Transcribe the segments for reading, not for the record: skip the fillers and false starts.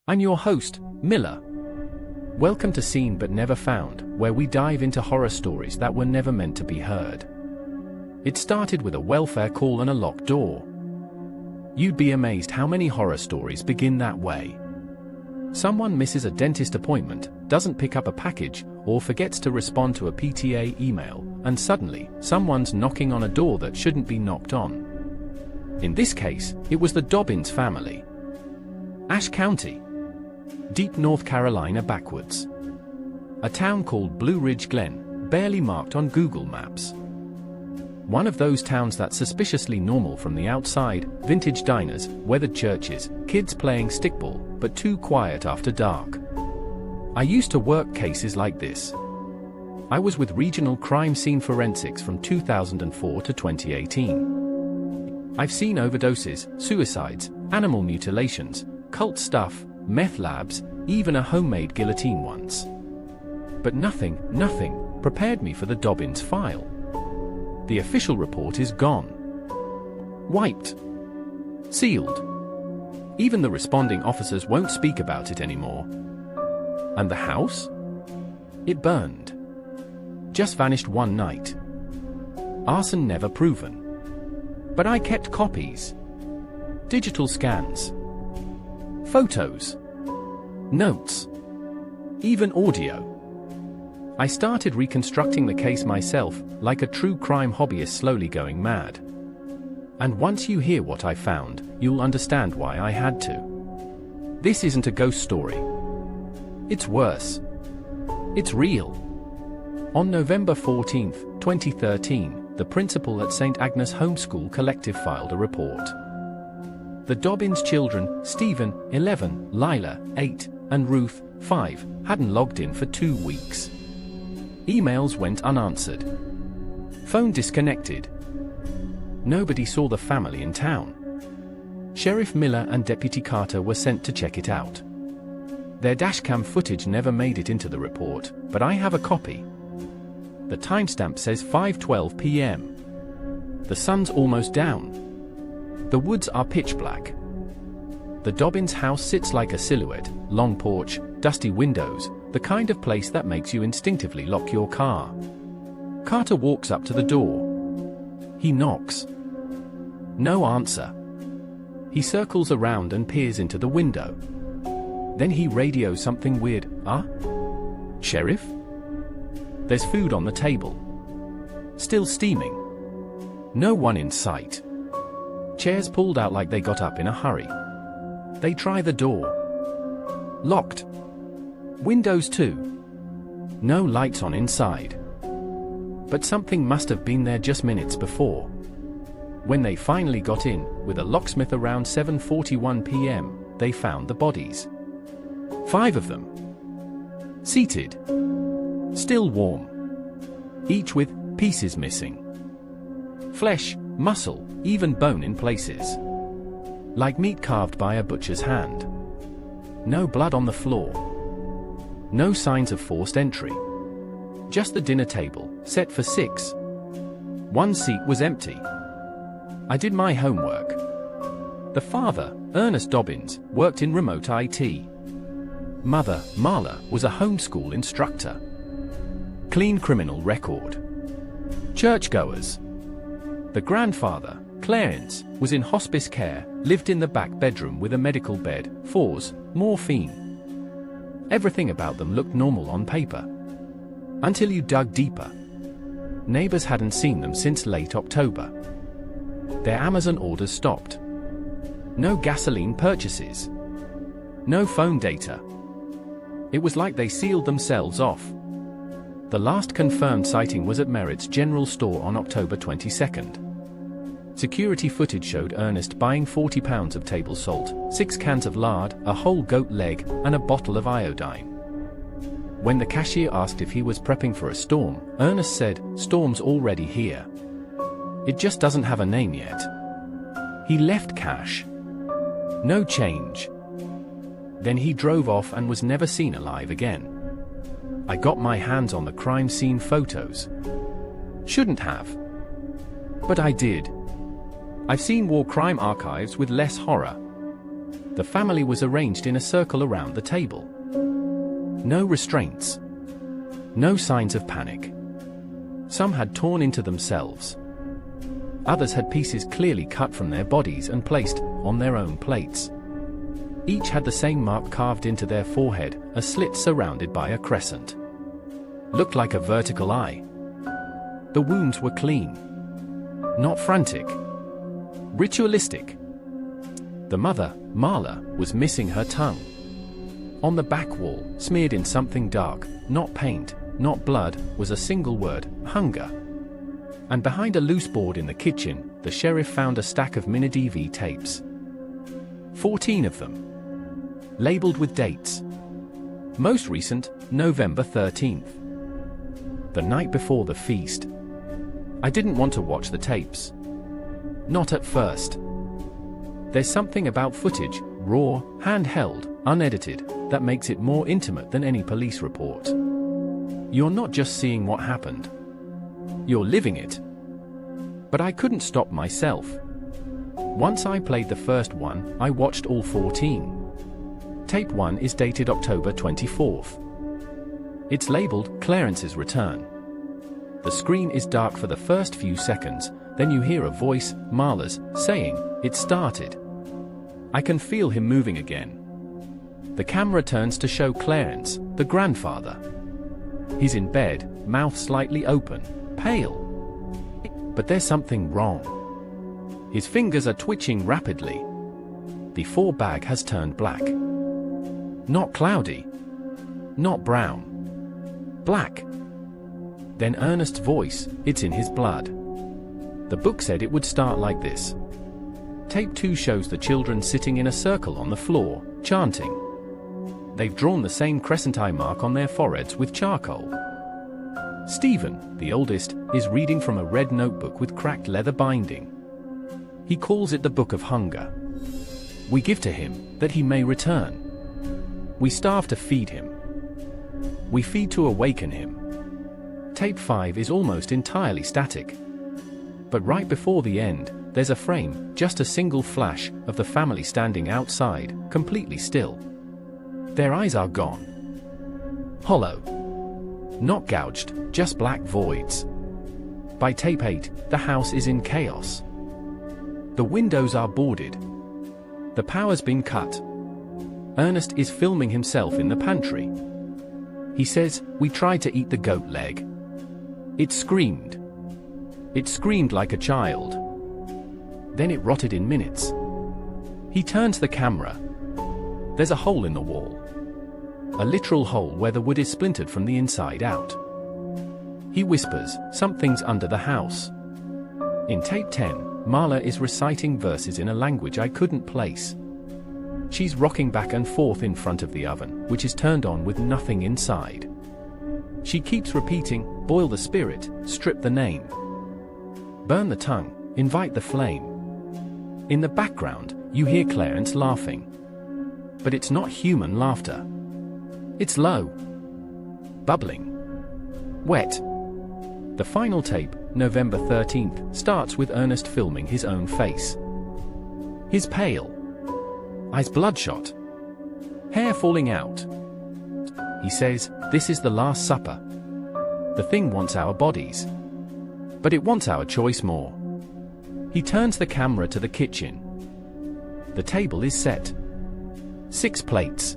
I'm your host, Millar. Welcome to Seen But Never Found, where we dive into horror stories that were never meant to be heard. It started with a welfare call and a locked door. You'd be amazed how many horror stories begin that way. Someone misses a dentist appointment, doesn't pick up a package, or forgets to respond to a PTA email, and suddenly, someone's knocking on a door that shouldn't be knocked on. In this case, it was the Dobbins family. Ashe County, deep North Carolina backwoods. A town called Blue Ridge Glen, barely marked on Google Maps. One of those towns that's suspiciously normal from the outside, vintage diners, weathered churches, kids playing stickball, but too quiet after dark. I used to work cases like this. I was with Regional Crime Scene Forensics from 2004 to 2018. I've seen overdoses, suicides, animal mutilations, cult stuff, meth labs, even a homemade guillotine once. But nothing prepared me for the Dobbins file. The official report is gone. Wiped. Sealed. Even the responding officers won't speak about it anymore. And the house? It burned. Just vanished one night. Arson never proven. But I kept copies. Digital scans. Photos. Notes. Even audio. I started reconstructing the case myself, like a true crime hobbyist slowly going mad. And once you hear what I found, you'll understand why I had to. This isn't a ghost story. It's worse. It's real. On November 14, 2013, the principal at St. Agnes Homeschool Collective filed a report. The Dobbins children, Stephen, 11, Lila, 8, and Ruth, 5, hadn't logged in for 2 weeks. Emails went unanswered. Phone disconnected. Nobody saw the family in town. Sheriff Millar and Deputy Carter were sent to check it out. Their dashcam footage never made it into the report, but I have a copy. The timestamp says 5:12 p.m. The sun's almost down. The woods are pitch black. The Dobbins house sits like a silhouette, long porch, dusty windows, the kind of place that makes you instinctively lock your car. Carter walks up to the door. He knocks. No answer. He circles around and peers into the window. Then he radios something weird. Sheriff? There's food on the table. Still steaming. No one in sight. Chairs pulled out like they got up in a hurry. They try the door. Locked. Windows too. No lights on inside. But something must have been there just minutes before. When they finally got in, with a locksmith around 7:41 p.m., they found the bodies. 5 of them. Seated. Still warm. Each with pieces missing. Flesh, muscle, even bone in places. Like meat carved by a butcher's hand. No blood on the floor. No signs of forced entry. Just the dinner table, set for 6. One seat was empty. I did my homework. The father, Ernest Dobbins, worked in remote IT. Mother, Marla, was a homeschool instructor. Clean criminal record. Churchgoers. The grandfather, Clarence, was in hospice care, lived in the back bedroom with a medical bed, 4s, morphine. Everything about them looked normal on paper. Until you dug deeper. Neighbors hadn't seen them since late October. Their Amazon orders stopped. No gasoline purchases. No phone data. It was like they sealed themselves off. The last confirmed sighting was at Merritt's General Store on October 22nd. Security footage showed Ernest buying 40 pounds of table salt, 6 cans of lard, a whole goat leg, and a bottle of iodine. When the cashier asked if he was prepping for a storm, Ernest said, "Storm's already here. It just doesn't have a name yet." He left cash. No change. Then he drove off and was never seen alive again. I got my hands on the crime scene photos. Shouldn't have. But I did. I've seen war crime archives with less horror. The family was arranged in a circle around the table. No restraints. No signs of panic. Some had torn into themselves. Others had pieces clearly cut from their bodies and placed on their own plates. Each had the same mark carved into their forehead, a slit surrounded by a crescent. Looked like a vertical eye. The wounds were clean. Not frantic. Ritualistic. The mother, Marla, was missing her tongue. On the back wall, smeared in something dark, not paint, not blood, was a single word, hunger. And behind a loose board in the kitchen, the sheriff found a stack of mini-DV tapes. 14 of them. Labeled with dates. Most recent, November 13th. The night before the feast. I didn't want to watch the tapes. Not at first. There's something about footage, raw, handheld, unedited, that makes it more intimate than any police report. You're not just seeing what happened. You're living it. But I couldn't stop myself. Once I played the first one, I watched all 14. Tape 1 is dated October 24th. It's labeled Clarence's Return. The screen is dark for the first few seconds, then you hear a voice, Marla's, saying, "It started." I can feel him moving again. The camera turns to show Clarence, the grandfather. He's in bed, mouth slightly open, pale. But there's something wrong. His fingers are twitching rapidly. The forebag has turned black. Not cloudy. Not brown. Black. Then Ernest's voice, it's in his blood. The book said it would start like this. Tape 2 shows the children sitting in a circle on the floor, chanting. They've drawn the same crescent eye mark on their foreheads with charcoal. Stephen, the oldest, is reading from a red notebook with cracked leather binding. He calls it the Book of Hunger. We give to him, that he may return. We starve to feed him. We feed to awaken him. Tape 5 is almost entirely static. But right before the end, there's a frame, just a single flash, of the family standing outside, completely still. Their eyes are gone. Hollow. Not gouged, just black voids. By tape 8, the house is in chaos. The windows are boarded. The power's been cut. Ernest is filming himself in the pantry. He says, "We tried to eat the goat leg." It screamed. It screamed like a child. Then it rotted in minutes. He turns the camera. There's a hole in the wall. A literal hole where the wood is splintered from the inside out. He whispers, "Something's under the house." In tape 10, Marla is reciting verses in a language I couldn't place. She's rocking back and forth in front of the oven, which is turned on with nothing inside. She keeps repeating, "Boil the spirit, strip the name. Burn the tongue, invite the flame." In the background, you hear Clarence laughing. But it's not human laughter. It's low. Bubbling. Wet. The final tape, November 13th, starts with Ernest filming his own face. He's pale. Eyes bloodshot. Hair falling out. He says, "This is the Last Supper. The thing wants our bodies. But it wants our choice more." He turns the camera to the kitchen. The table is set. 6 plates.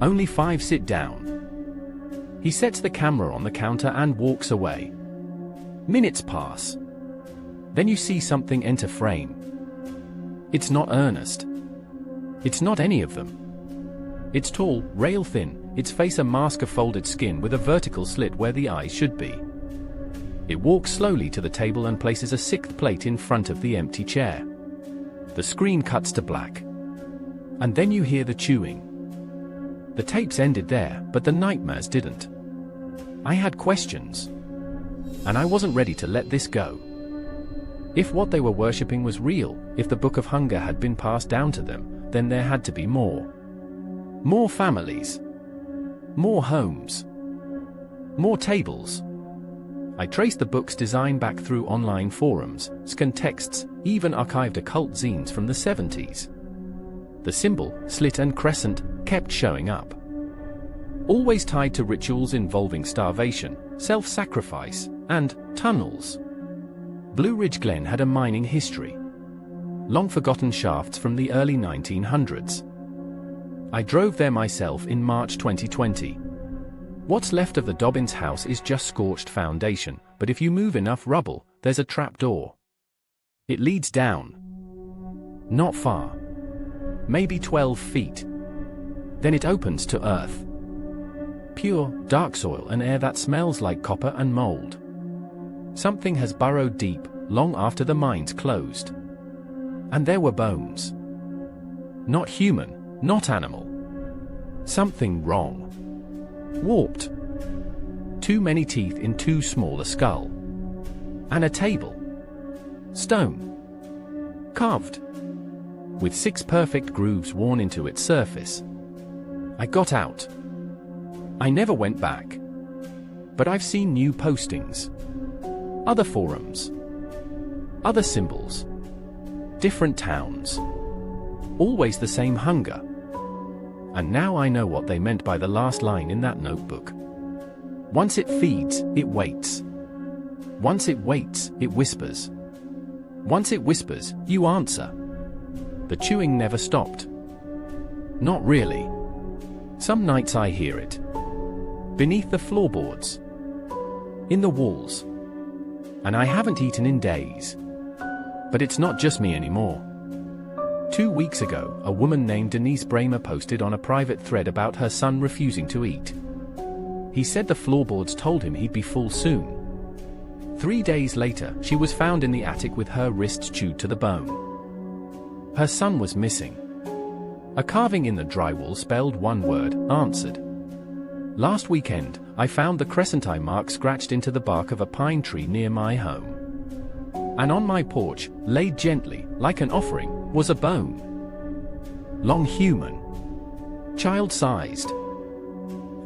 Only 5 sit down. He sets the camera on the counter and walks away. Minutes pass. Then you see something enter frame. It's not Ernest. It's not any of them. It's tall, rail thin, its face a mask of folded skin with a vertical slit where the eyes should be. It walks slowly to the table and places a 6th plate in front of the empty chair. The screen cuts to black. And then you hear the chewing. The tapes ended there, but the nightmares didn't. I had questions. And I wasn't ready to let this go. If what they were worshipping was real, if the Book of Hunger had been passed down to them, then there had to be more. More families. More homes. More tables. I traced the book's design back through online forums, scanned texts, even archived occult zines from the 70s. The symbol, slit and crescent, kept showing up. Always tied to rituals involving starvation, self-sacrifice, and tunnels. Blue Ridge Glen had a mining history. Long-forgotten shafts from the early 1900s. I drove there myself in March 2020. What's left of the Dobbins house is just scorched foundation, but if you move enough rubble, there's a trapdoor. It leads down. Not far. Maybe 12 feet. Then it opens to earth. Pure, dark soil and air that smells like copper and mold. Something has burrowed deep, long after the mines closed. And there were bones. Not human, not animal. Something wrong. Warped. Too many teeth in too small a skull. And a table. Stone. Carved. With 6 perfect grooves worn into its surface. I got out. I never went back. But I've seen new postings. Other forums. Other symbols. Different towns. Always the same hunger. And now I know what they meant by the last line in that notebook. Once it feeds, it waits. Once it waits, it whispers. Once it whispers, you answer. The chewing never stopped. Not really. Some nights I hear it. Beneath the floorboards. In the walls. And I haven't eaten in days. But it's not just me anymore. 2 weeks ago, a woman named Denise Bramer posted on a private thread about her son refusing to eat. He said the floorboards told him he'd be full soon. 3 days later, she was found in the attic with her wrists chewed to the bone. Her son was missing. A carving in the drywall spelled one word, answered. Last weekend, I found the crescent eye mark scratched into the bark of a pine tree near my home. And on my porch, laid gently, like an offering, was a bone. Long human. Child-sized.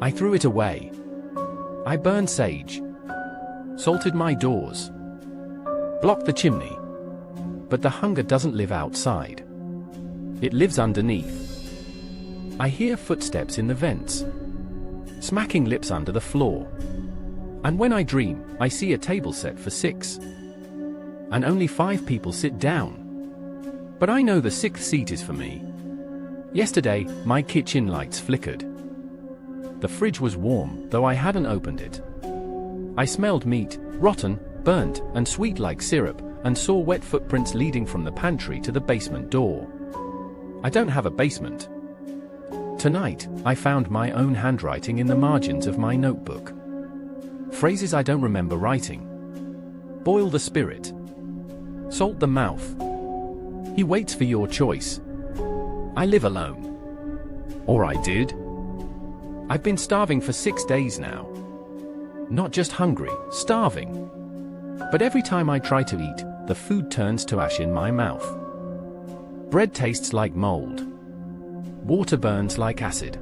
I threw it away. I burned sage. Salted my doors. Blocked the chimney. But the hunger doesn't live outside. It lives underneath. I hear footsteps in the vents. Smacking lips under the floor. And when I dream, I see a table set for 6. And only 5 people sit down. But I know the 6th seat is for me. Yesterday, my kitchen lights flickered. The fridge was warm, though I hadn't opened it. I smelled meat, rotten, burnt, and sweet like syrup, and saw wet footprints leading from the pantry to the basement door. I don't have a basement. Tonight, I found my own handwriting in the margins of my notebook. Phrases I don't remember writing. Boil the spirit. Salt the mouth. He waits for your choice. I live alone. Or I did. I've been starving for 6 days now. Not just hungry, starving. But every time I try to eat, the food turns to ash in my mouth. Bread tastes like mold. Water burns like acid.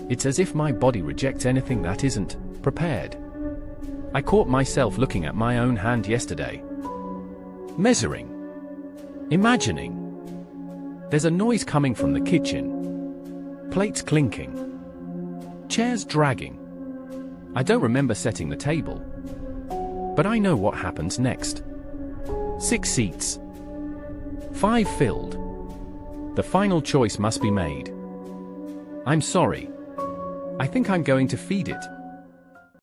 It's as if my body rejects anything that isn't prepared. I caught myself looking at my own hand yesterday. Measuring. Imagining. There's a noise coming from the kitchen. Plates clinking. Chairs dragging. I don't remember setting the table. But I know what happens next. 6 seats. 5 filled. The final choice must be made. I'm sorry. I think I'm going to feed it.